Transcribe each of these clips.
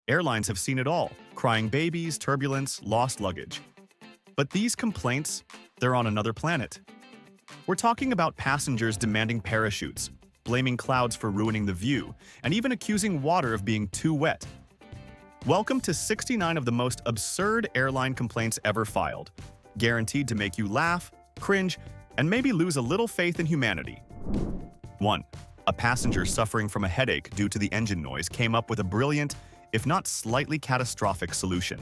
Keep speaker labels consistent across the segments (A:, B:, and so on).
A: Airlines have seen it all: crying babies, turbulence, lost luggage. But these complaints, they're on another planet. We're talking about passengers demanding parachutes, blaming clouds for ruining the view, and even accusing water of being too wet. Welcome to 69 of the most absurd airline complaints ever filed, guaranteed to make you laugh, cringe, and maybe lose a little faith in humanity. 1. A passenger suffering from a headache due to the engine noise came up with a brilliant, if not slightly catastrophic, solution.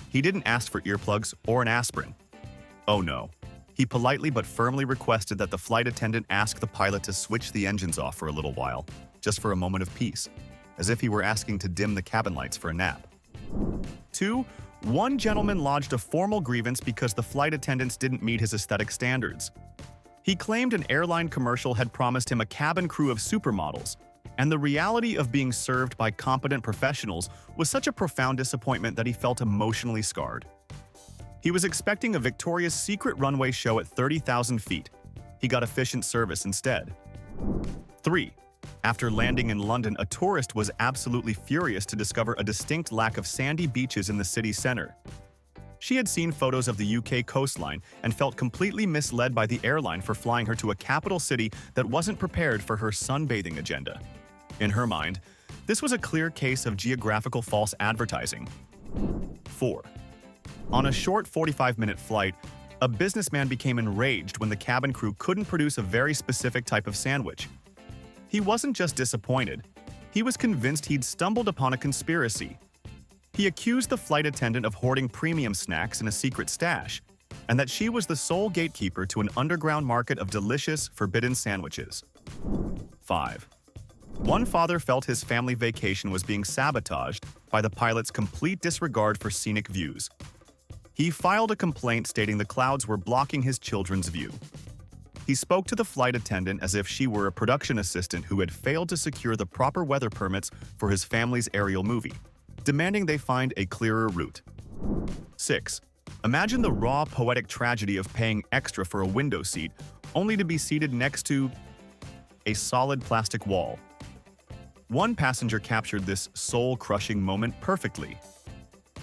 A: He didn't ask for earplugs or an aspirin. Oh no. He politely but firmly requested that the flight attendant ask the pilot to switch the engines off for a little while, just for a moment of peace, as if he were asking to dim the cabin lights for a nap. 2. One gentleman lodged a formal grievance because the flight attendants didn't meet his aesthetic standards. He claimed an airline commercial had promised him a cabin crew of supermodels, and the reality of being served by competent professionals was such a profound disappointment that he felt emotionally scarred. He was expecting a Victoria's Secret runway show at 30,000 feet. He got efficient service instead. 3. After landing in London, a tourist was absolutely furious to discover a distinct lack of sandy beaches in the city center. She had seen photos of the UK coastline and felt completely misled by the airline for flying her to a capital city that wasn't prepared for her sunbathing agenda. In her mind, this was a clear case of geographical false advertising. 4. On a short 45-minute flight, a businessman became enraged when the cabin crew couldn't produce a very specific type of sandwich. He wasn't just disappointed, he was convinced he'd stumbled upon a conspiracy. He accused the flight attendant of hoarding premium snacks in a secret stash, and that she was the sole gatekeeper to an underground market of delicious, forbidden sandwiches. 5. One father felt his family vacation was being sabotaged by the pilot's complete disregard for scenic views. He filed a complaint stating the clouds were blocking his children's view. He spoke to the flight attendant as if she were a production assistant who had failed to secure the proper weather permits for his family's aerial movie, demanding they find a clearer route. 6. Imagine the raw, poetic tragedy of paying extra for a window seat, only to be seated next to a solid plastic wall. One passenger captured this soul-crushing moment perfectly.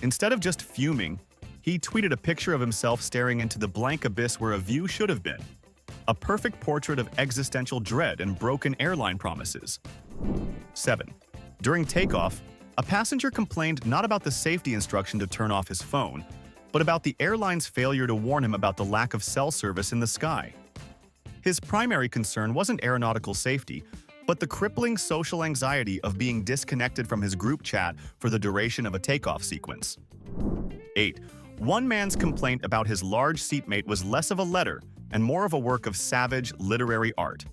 A: Instead of just fuming, he tweeted a picture of himself staring into the blank abyss where a view should have been. A perfect portrait of existential dread and broken airline promises. 7. During takeoff, a passenger complained not about the safety instruction to turn off his phone, but about the airline's failure to warn him about the lack of cell service in the sky. His primary concern wasn't aeronautical safety, but the crippling social anxiety of being disconnected from his group chat for the duration of a takeoff sequence. 8. One man's complaint about his large seatmate was less of a letter and more of a work of savage literary art.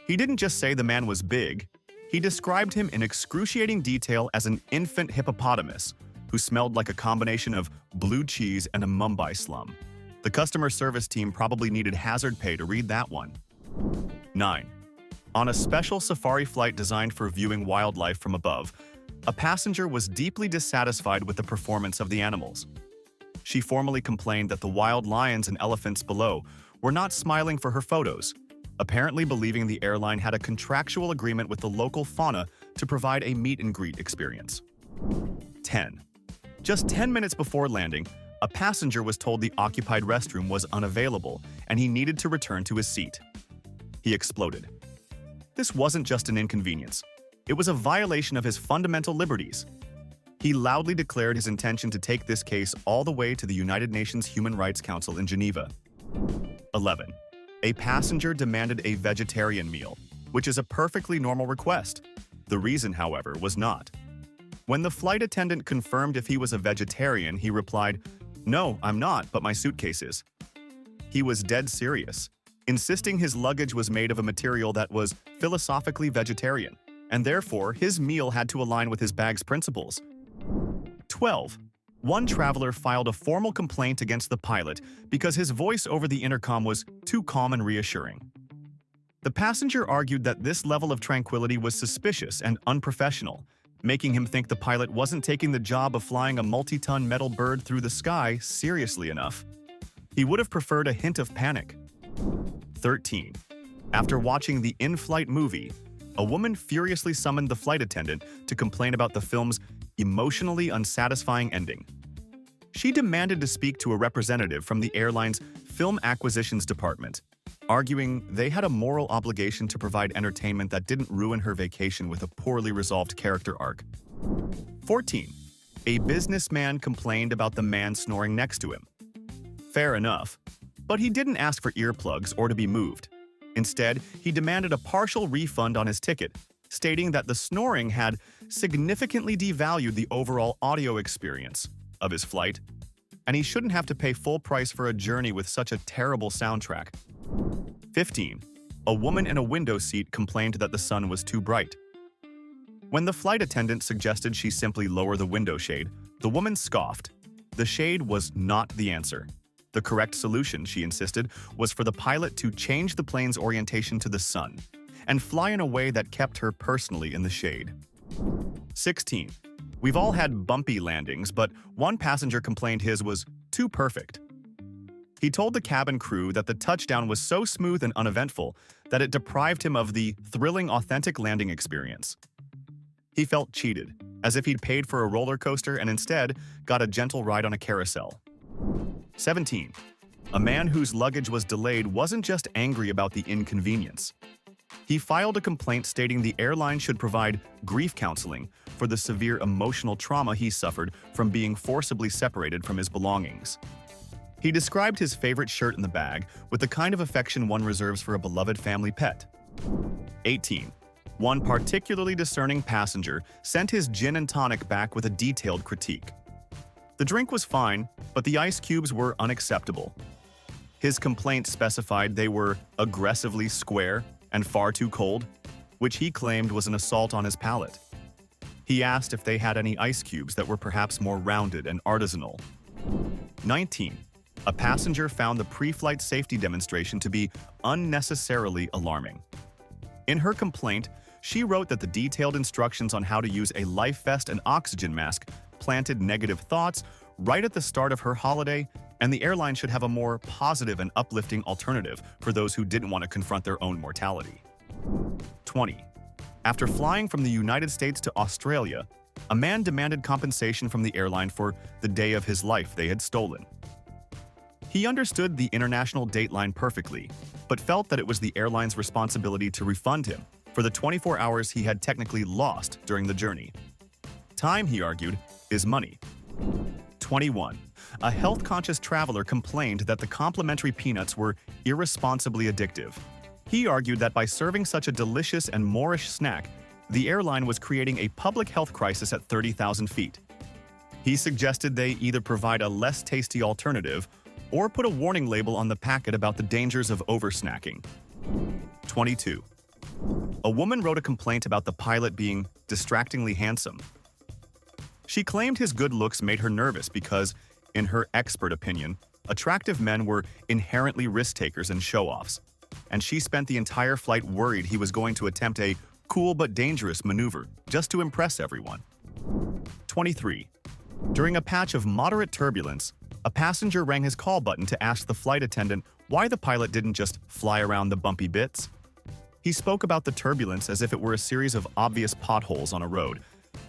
A: He didn't just say the man was big, he described him in excruciating detail as an infant hippopotamus who smelled like a combination of blue cheese and a Mumbai slum. The customer service team probably needed hazard pay to read that one. 9. On a special safari flight designed for viewing wildlife from above, a passenger was deeply dissatisfied with the performance of the animals. She formally complained that the wild lions and elephants below were not smiling for her photos, apparently believing the airline had a contractual agreement with the local fauna to provide a meet-and-greet experience. 10. Just 10 minutes before landing, a passenger was told the occupied restroom was unavailable and he needed to return to his seat. He exploded. This wasn't just an inconvenience. It was a violation of his fundamental liberties. He loudly declared his intention to take this case all the way to the United Nations Human Rights Council in Geneva. 11. A passenger demanded a vegetarian meal, which is a perfectly normal request. The reason, however, was not. When the flight attendant confirmed if he was a vegetarian, he replied, "No, I'm not, but my suitcase is." He was dead serious, insisting his luggage was made of a material that was philosophically vegetarian, and therefore his meal had to align with his bag's principles. 12. One traveler filed a formal complaint against the pilot because his voice over the intercom was too calm and reassuring. The passenger argued that this level of tranquility was suspicious and unprofessional, making him think the pilot wasn't taking the job of flying a multi-ton metal bird through the sky seriously enough. He would have preferred a hint of panic. 13. After watching the in-flight movie, a woman furiously summoned the flight attendant to complain about the film's emotionally unsatisfying ending. She demanded to speak to a representative from the airline's film acquisitions department, arguing they had a moral obligation to provide entertainment that didn't ruin her vacation with a poorly resolved character arc. 14. A businessman complained about the man snoring next to him. Fair enough, but he didn't ask for earplugs or to be moved. Instead, he demanded a partial refund on his ticket, stating that the snoring had significantly devalued the overall audio experience of his flight, and he shouldn't have to pay full price for a journey with such a terrible soundtrack. 15. A woman in a window seat complained that the sun was too bright. When the flight attendant suggested she simply lower the window shade, the woman scoffed. The shade was not the answer. The correct solution, she insisted, was for the pilot to change the plane's orientation to the sun and fly in a way that kept her personally in the shade. 16. We've all had bumpy landings, but one passenger complained his was too perfect. He told the cabin crew that the touchdown was so smooth and uneventful that it deprived him of the thrilling, authentic landing experience. He felt cheated, as if he'd paid for a roller coaster and instead got a gentle ride on a carousel. 17. A man whose luggage was delayed wasn't just angry about the inconvenience. He filed a complaint stating the airline should provide grief counseling for the severe emotional trauma he suffered from being forcibly separated from his belongings. He described his favorite shirt in the bag with the kind of affection one reserves for a beloved family pet. 18. One particularly discerning passenger sent his gin and tonic back with a detailed critique. The drink was fine, but the ice cubes were unacceptable. His complaint specified they were aggressively square and far too cold, which he claimed was an assault on his palate. He asked if they had any ice cubes that were perhaps more rounded and artisanal. 19. A passenger found the pre-flight safety demonstration to be unnecessarily alarming. In her complaint, she wrote that the detailed instructions on how to use a life vest and oxygen mask planted negative thoughts right at the start of her holiday, and the airline should have a more positive and uplifting alternative for those who didn't want to confront their own mortality. 20. After flying from the United States to Australia, a man demanded compensation from the airline for the day of his life they had stolen. He understood the international dateline perfectly, but felt that it was the airline's responsibility to refund him for the 24 hours he had technically lost during the journey. Time, he argued, is money. 21. A health-conscious traveler complained that the complimentary peanuts were irresponsibly addictive. He argued that by serving such a delicious and Moorish snack, the airline was creating a public health crisis at 30,000 feet. He suggested they either provide a less tasty alternative or put a warning label on the packet about the dangers of over-snacking. 22. A woman wrote a complaint about the pilot being distractingly handsome. She claimed his good looks made her nervous because, in her expert opinion, attractive men were inherently risk-takers and show-offs, and she spent the entire flight worried he was going to attempt a cool but dangerous maneuver just to impress everyone. 23. During a patch of moderate turbulence, a passenger rang his call button to ask the flight attendant why the pilot didn't just fly around the bumpy bits. He spoke about the turbulence as if it were a series of obvious potholes on a road,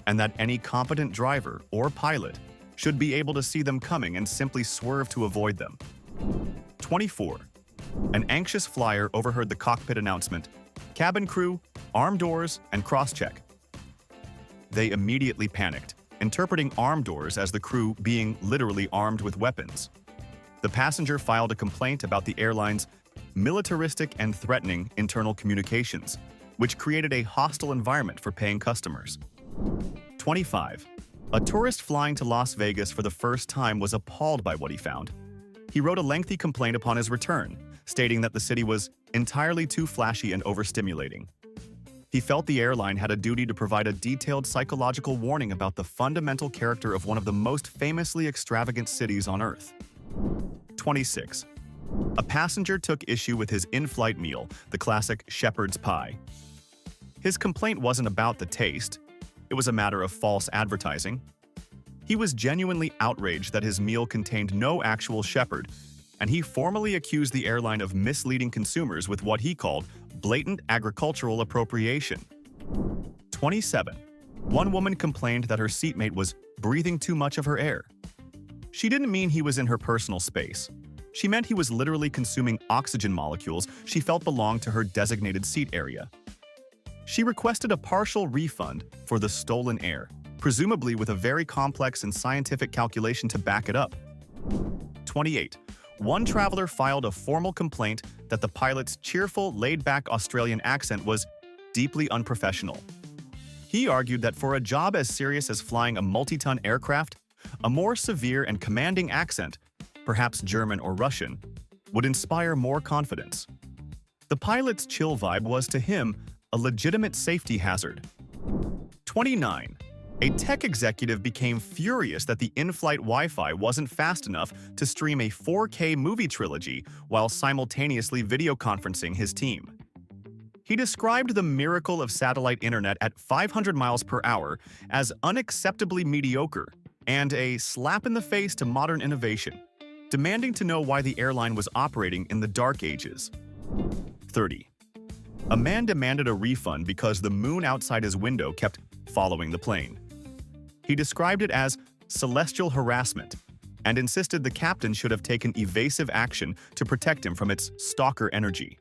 A: and that any competent driver or pilot should be able to see them coming and simply swerve to avoid them. 24. An anxious flyer overheard the cockpit announcement, "Cabin crew, arm doors, and cross-check." They immediately panicked, interpreting arm doors as the crew being literally armed with weapons. The passenger filed a complaint about the airline's militaristic and threatening internal communications, which created a hostile environment for paying customers. 25. A tourist flying to Las Vegas for the first time was appalled by what he found. He wrote a lengthy complaint upon his return, stating that the city was entirely too flashy and overstimulating. He felt the airline had a duty to provide a detailed psychological warning about the fundamental character of one of the most famously extravagant cities on Earth. 26. A passenger took issue with his in-flight meal, the classic shepherd's pie. His complaint wasn't about the taste. It was a matter of false advertising. He was genuinely outraged that his meal contained no actual shepherd, and he formally accused the airline of misleading consumers with what he called blatant agricultural appropriation. 27. One woman complained that her seatmate was breathing too much of her air. She didn't mean he was in her personal space. She meant he was literally consuming oxygen molecules she felt belonged to her designated seat area. She requested a partial refund for the stolen air, presumably with a very complex and scientific calculation to back it up. 28. One traveler filed a formal complaint that the pilot's cheerful, laid-back Australian accent was deeply unprofessional. He argued that for a job as serious as flying a multi-ton aircraft, a more severe and commanding accent, perhaps German or Russian, would inspire more confidence. The pilot's chill vibe was, to him, a legitimate safety hazard. 29. A tech executive became furious that the in-flight Wi-Fi wasn't fast enough to stream a 4K movie trilogy while simultaneously videoconferencing his team. He described the miracle of satellite internet at 500 miles per hour as unacceptably mediocre and a slap in the face to modern innovation, demanding to know why the airline was operating in the dark ages. 30. A man demanded a refund because the moon outside his window kept following the plane. He described it as celestial harassment and insisted the captain should have taken evasive action to protect him from its stalker energy.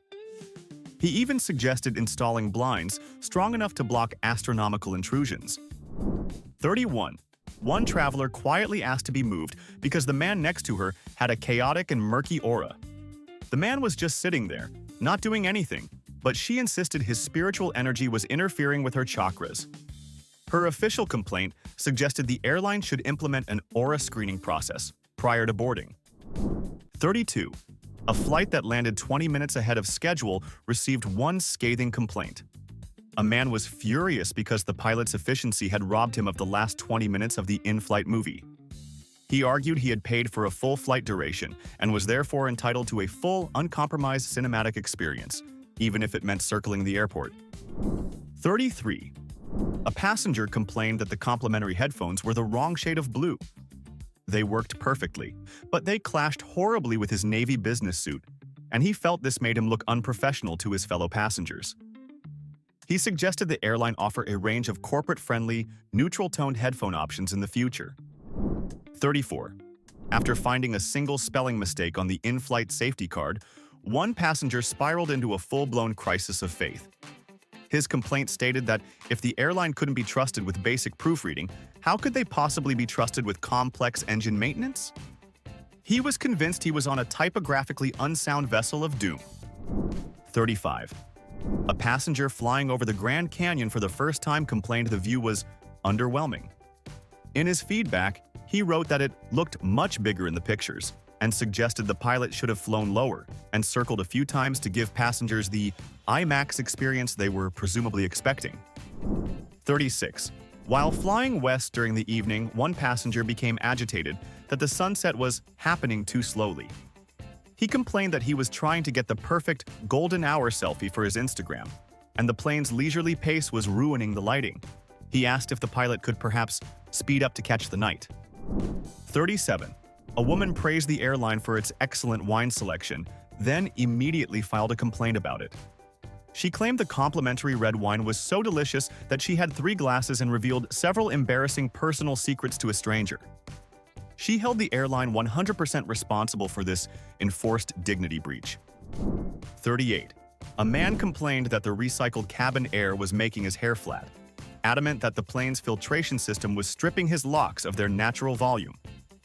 A: He even suggested installing blinds strong enough to block astronomical intrusions. 31. One traveler quietly asked to be moved because the man next to her had a chaotic and murky aura. The man was just sitting there, not doing anything, but she insisted his spiritual energy was interfering with her chakras. Her official complaint suggested the airline should implement an aura screening process prior to boarding. 32. A flight that landed 20 minutes ahead of schedule received one scathing complaint. A man was furious because the pilot's efficiency had robbed him of the last 20 minutes of the in-flight movie. He argued he had paid for a full flight duration and was therefore entitled to a full, uncompromised cinematic experience, even if it meant circling the airport. 33. A passenger complained that the complimentary headphones were the wrong shade of blue. They worked perfectly, but they clashed horribly with his Navy business suit, and he felt this made him look unprofessional to his fellow passengers. He suggested the airline offer a range of corporate-friendly, neutral-toned headphone options in the future. 34. After finding a single spelling mistake on the in-flight safety card, one passenger spiraled into a full-blown crisis of faith. His complaint stated that if the airline couldn't be trusted with basic proofreading, how could they possibly be trusted with complex engine maintenance? He was convinced he was on a typographically unsound vessel of doom. 35. A passenger flying over the Grand Canyon for the first time complained the view was underwhelming. In his feedback, he wrote that it looked much bigger in the pictures and suggested the pilot should have flown lower and circled a few times to give passengers the IMAX experience they were presumably expecting. 36. While flying west during the evening, one passenger became agitated that the sunset was happening too slowly. He complained that he was trying to get the perfect golden hour selfie for his Instagram, and the plane's leisurely pace was ruining the lighting. He asked if the pilot could perhaps speed up to catch the night. 37. A woman praised the airline for its excellent wine selection, then immediately filed a complaint about it. She claimed the complimentary red wine was so delicious that she had 3 glasses and revealed several embarrassing personal secrets to a stranger. She held the airline 100% responsible for this enforced dignity breach. 38. A man complained that the recycled cabin air was making his hair flat, adamant that the plane's filtration system was stripping his locks of their natural volume.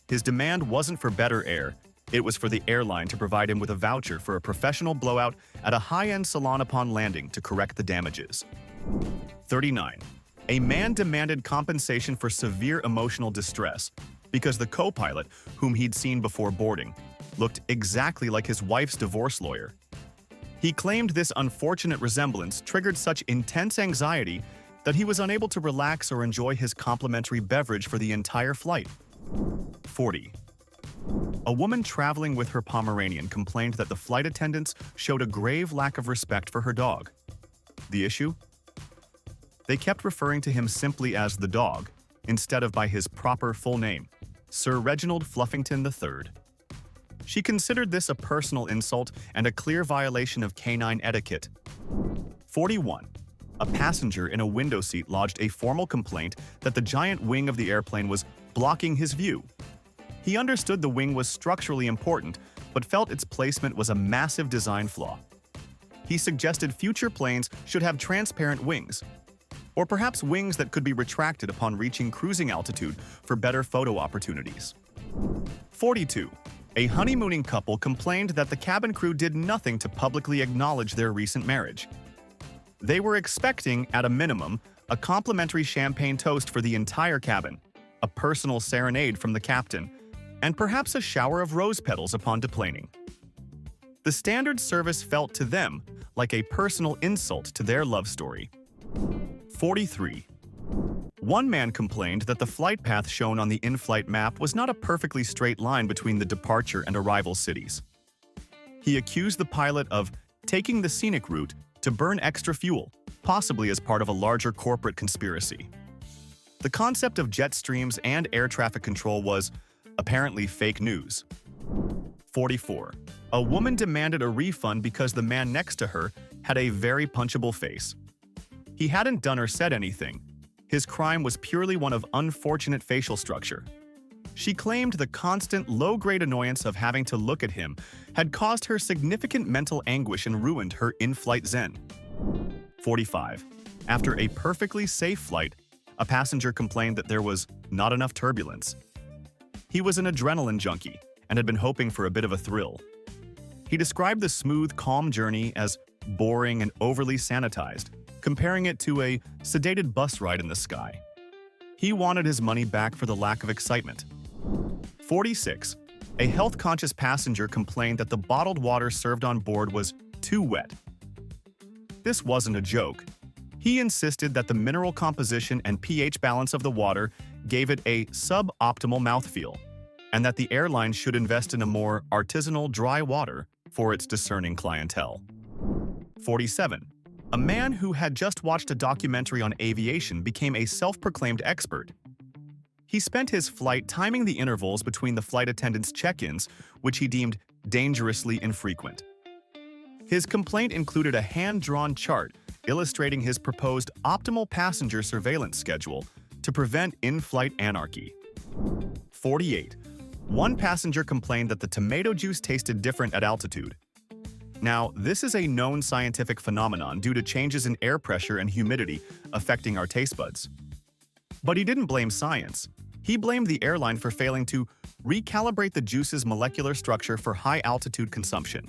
A: His demand wasn't for better air, it was for the airline to provide him with a voucher for a professional blowout at a high-end salon upon landing to correct the damages. 39. A man demanded compensation for severe emotional distress because the co-pilot, whom he'd seen before boarding, looked exactly like his wife's divorce lawyer. He claimed this unfortunate resemblance triggered such intense anxiety that he was unable to relax or enjoy his complimentary beverage for the entire flight. 40. A woman traveling with her Pomeranian complained that the flight attendants showed a grave lack of respect for her dog. The issue? They kept referring to him simply as the dog, instead of by his proper full name, Sir Reginald Fluffington III. She considered this a personal insult and a clear violation of canine etiquette. 41. a passenger in a window seat lodged a formal complaint that the giant wing of the airplane was blocking his view. He understood the wing was structurally important, but felt its placement was a massive design flaw. He suggested future planes should have transparent wings, or perhaps wings that could be retracted upon reaching cruising altitude for better photo opportunities. 42. A honeymooning couple complained that the cabin crew did nothing to publicly acknowledge their recent marriage. They were expecting, at a minimum, a complimentary champagne toast for the entire cabin, a personal serenade from the captain, and perhaps a shower of rose petals upon deplaning. The standard service felt to them like a personal insult to their love story. 43. One man complained that the flight path shown on the in-flight map was not a perfectly straight line between the departure and arrival cities. He accused the pilot of taking the scenic route to burn extra fuel, possibly as part of a larger corporate conspiracy. The concept of jet streams and air traffic control was apparently fake news. 44. A woman demanded a refund because the man next to her had a very punchable face. He hadn't done or said anything. His crime was purely one of unfortunate facial structure. She claimed the constant, low-grade annoyance of having to look at him had caused her significant mental anguish and ruined her in-flight zen. 45. After a perfectly safe flight, a passenger complained that there was not enough turbulence. He was an adrenaline junkie and had been hoping for a bit of a thrill. He described the smooth, calm journey as boring and overly sanitized, comparing it to a sedated bus ride in the sky. He wanted his money back for the lack of excitement. 46. A health-conscious passenger complained that the bottled water served on board was too wet. This wasn't a joke. He insisted that the mineral composition and pH balance of the water gave it a suboptimal mouthfeel, and that the airline should invest in a more artisanal dry water for its discerning clientele. 47. A man who had just watched a documentary on aviation became a self-proclaimed expert. He spent his flight timing the intervals between the flight attendants' check-ins, which he deemed dangerously infrequent. His complaint included a hand-drawn chart illustrating his proposed optimal passenger surveillance schedule to prevent in-flight anarchy. 48. One passenger complained that the tomato juice tasted different at altitude. Now, this is a known scientific phenomenon due to changes in air pressure and humidity affecting our taste buds. But he didn't blame science. He blamed the airline for failing to recalibrate the juice's molecular structure for high-altitude consumption.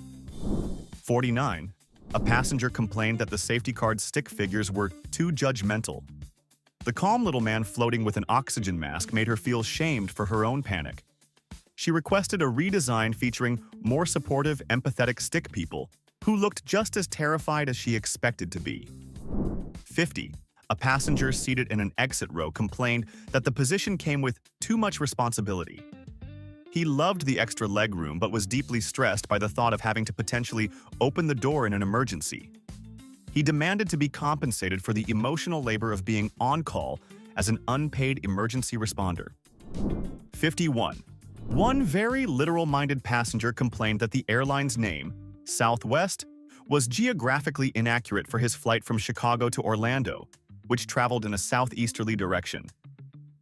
A: 49. A passenger complained that the safety card stick figures were too judgmental. The calm little man floating with an oxygen mask made her feel shamed for her own panic. She requested a redesign featuring more supportive, empathetic stick people who looked just as terrified as she expected to be. 50. A passenger seated in an exit row complained that the position came with too much responsibility. He loved the extra legroom but was deeply stressed by the thought of having to potentially open the door in an emergency. He demanded to be compensated for the emotional labor of being on call as an unpaid emergency responder. 51. One very literal-minded passenger complained that the airline's name, Southwest, was geographically inaccurate for his flight from Chicago to Orlando, which traveled in a southeasterly direction.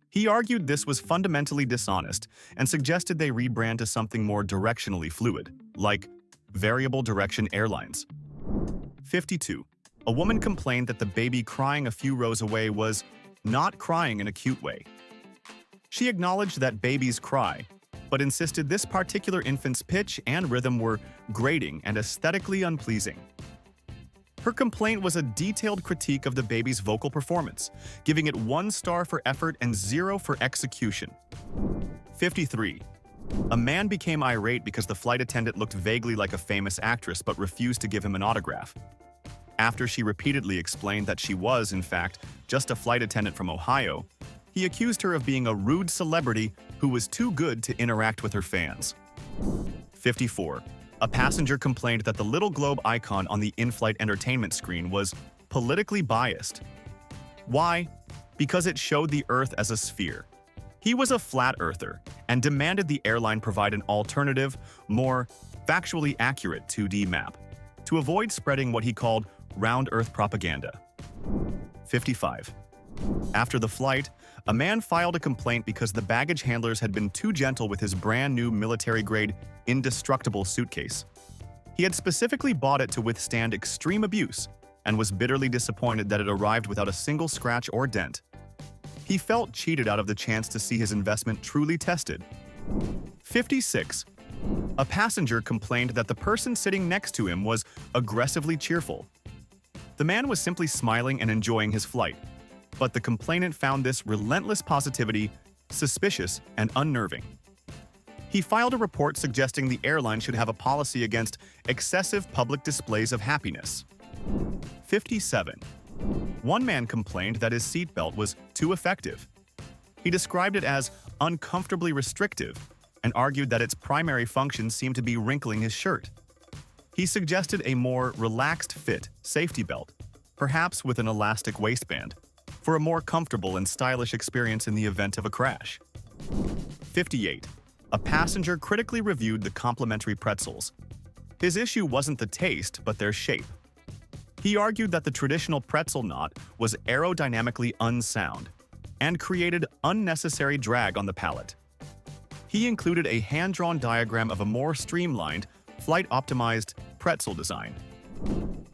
A: He argued this was fundamentally dishonest and suggested they rebrand to something more directionally fluid, like Variable Direction Airlines. 52. A woman complained that the baby crying a few rows away was not crying in a cute way. She acknowledged that babies cry, but insisted this particular infant's pitch and rhythm were grating and aesthetically unpleasing. Her complaint was a detailed critique of the baby's vocal performance, giving it 1 star for effort and 0 for execution. 53. A man became irate because the flight attendant looked vaguely like a famous actress but refused to give him an autograph. After she repeatedly explained that she was, in fact, just a flight attendant from Ohio, he accused her of being a rude celebrity who was too good to interact with her fans. 54. A passenger complained that the little globe icon on the in-flight entertainment screen was politically biased. Why? Because it showed the Earth as a sphere. He was a flat earther and demanded the airline provide an alternative, more factually accurate 2D map to avoid spreading what he called round Earth propaganda. 55. After the flight, a man filed a complaint because the baggage handlers had been too gentle with his brand-new military-grade, indestructible suitcase. He had specifically bought it to withstand extreme abuse and was bitterly disappointed that it arrived without a single scratch or dent. He felt cheated out of the chance to see his investment truly tested. 56. A passenger complained that the person sitting next to him was aggressively cheerful. The man was simply smiling and enjoying his flight, but the complainant found this relentless positivity suspicious and unnerving. He filed a report suggesting the airline should have a policy against excessive public displays of happiness. 57. One man complained that his seatbelt was too effective. He described it as uncomfortably restrictive and argued that its primary function seemed to be wrinkling his shirt. He suggested a more relaxed fit safety belt, perhaps with an elastic waistband, for a more comfortable and stylish experience in the event of a crash. 58. A passenger critically reviewed the complimentary pretzels. His issue wasn't the taste, but their shape. He argued that the traditional pretzel knot was aerodynamically unsound and created unnecessary drag on the palate. He included a hand-drawn diagram of a more streamlined, flight-optimized pretzel design.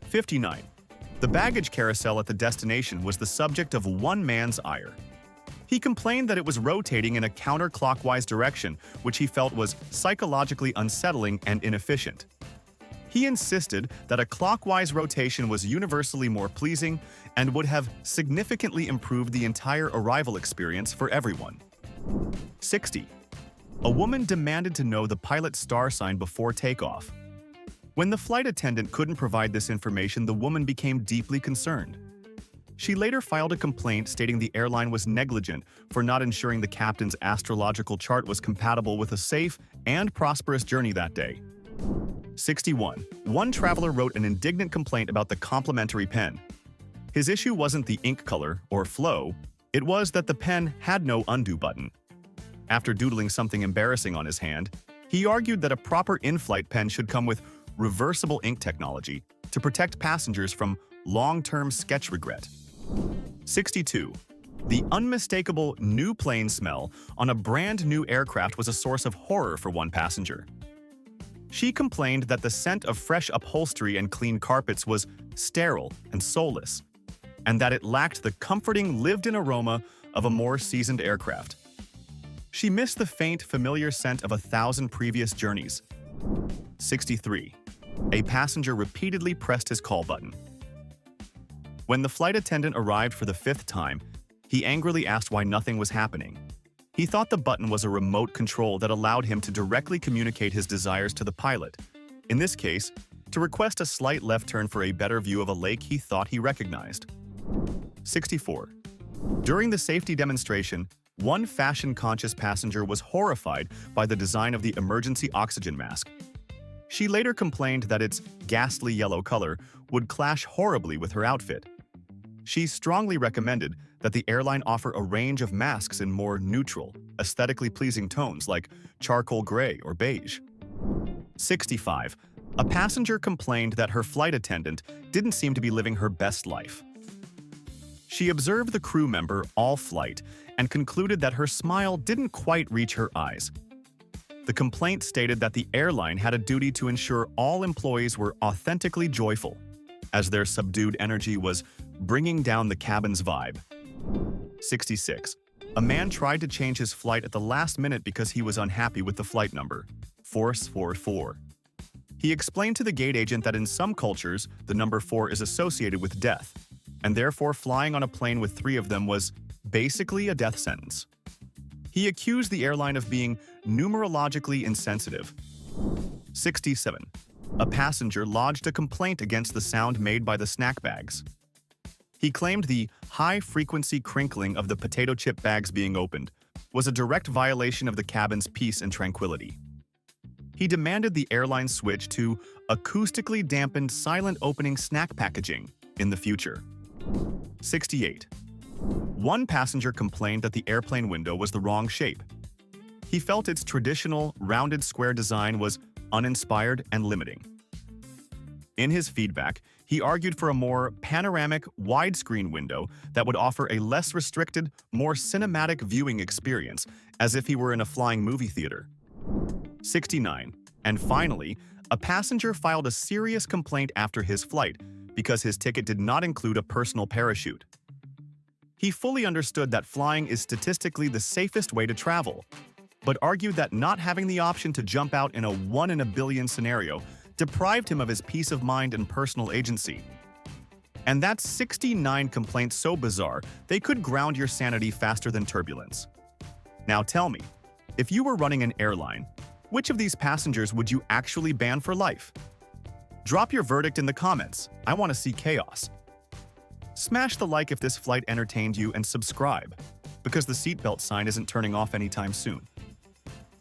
A: 59. The baggage carousel at the destination was the subject of one man's ire. He complained that it was rotating in a counterclockwise direction, which he felt was psychologically unsettling and inefficient. He insisted that a clockwise rotation was universally more pleasing and would have significantly improved the entire arrival experience for everyone. 60. A woman demanded to know the pilot's star sign before takeoff. When the flight attendant couldn't provide this information, the woman became deeply concerned. She later filed a complaint stating the airline was negligent for not ensuring the captain's astrological chart was compatible with a safe and prosperous journey that day. 61. One traveler wrote an indignant complaint about the complimentary pen. His issue wasn't the ink color or flow, it was that the pen had no undo button. After doodling something embarrassing on his hand, he argued that a proper in-flight pen should come with reversible ink technology to protect passengers from long-term sketch regret. 62. The unmistakable new plane smell on a brand new aircraft was a source of horror for one passenger. She complained that the scent of fresh upholstery and clean carpets was sterile and soulless, and that it lacked the comforting lived-in aroma of a more seasoned aircraft. She missed the faint, familiar scent of 1,000 previous journeys. 63. A passenger repeatedly pressed his call button. When the flight attendant arrived for the 5th time, he angrily asked why nothing was happening. He thought the button was a remote control that allowed him to directly communicate his desires to the pilot. In this case, to request a slight left turn for a better view of a lake he thought he recognized. 64. During the safety demonstration, one fashion-conscious passenger was horrified by the design of the emergency oxygen mask. She later complained that its ghastly yellow color would clash horribly with her outfit. She strongly recommended that the airline offer a range of masks in more neutral, aesthetically pleasing tones like charcoal gray or beige. 65. A passenger complained that her flight attendant didn't seem to be living her best life. She observed the crew member all flight and concluded that her smile didn't quite reach her eyes. The complaint stated that the airline had a duty to ensure all employees were authentically joyful, as their subdued energy was bringing down the cabin's vibe. 66. A man tried to change his flight at the last minute because he was unhappy with the flight number, 444. He explained to the gate agent that in some cultures, the number 4 is associated with death, and therefore flying on a plane with 3 of them was basically a death sentence. He accused the airline of being numerologically insensitive. 67. A passenger lodged a complaint against the sound made by the snack bags. He claimed the high-frequency crinkling of the potato chip bags being opened was a direct violation of the cabin's peace and tranquility. He demanded the airline switch to acoustically dampened silent opening snack packaging in the future. 68. One passenger complained that the airplane window was the wrong shape. He felt its traditional, rounded square design was uninspired and limiting. In his feedback, he argued for a more panoramic, widescreen window that would offer a less restricted, more cinematic viewing experience, as if he were in a flying movie theater. 69. And finally, a passenger filed a serious complaint after his flight because his ticket did not include a personal parachute. He fully understood that flying is statistically the safest way to travel, but argued that not having the option to jump out in a 1 in a billion scenario deprived him of his peace of mind and personal agency. And that's 69 complaints so bizarre they could ground your sanity faster than turbulence. Now tell me, if you were running an airline, which of these passengers would you actually ban for life? Drop your verdict in the comments. I want to see chaos. Smash the like if this flight entertained you and subscribe, because the seatbelt sign isn't turning off anytime soon.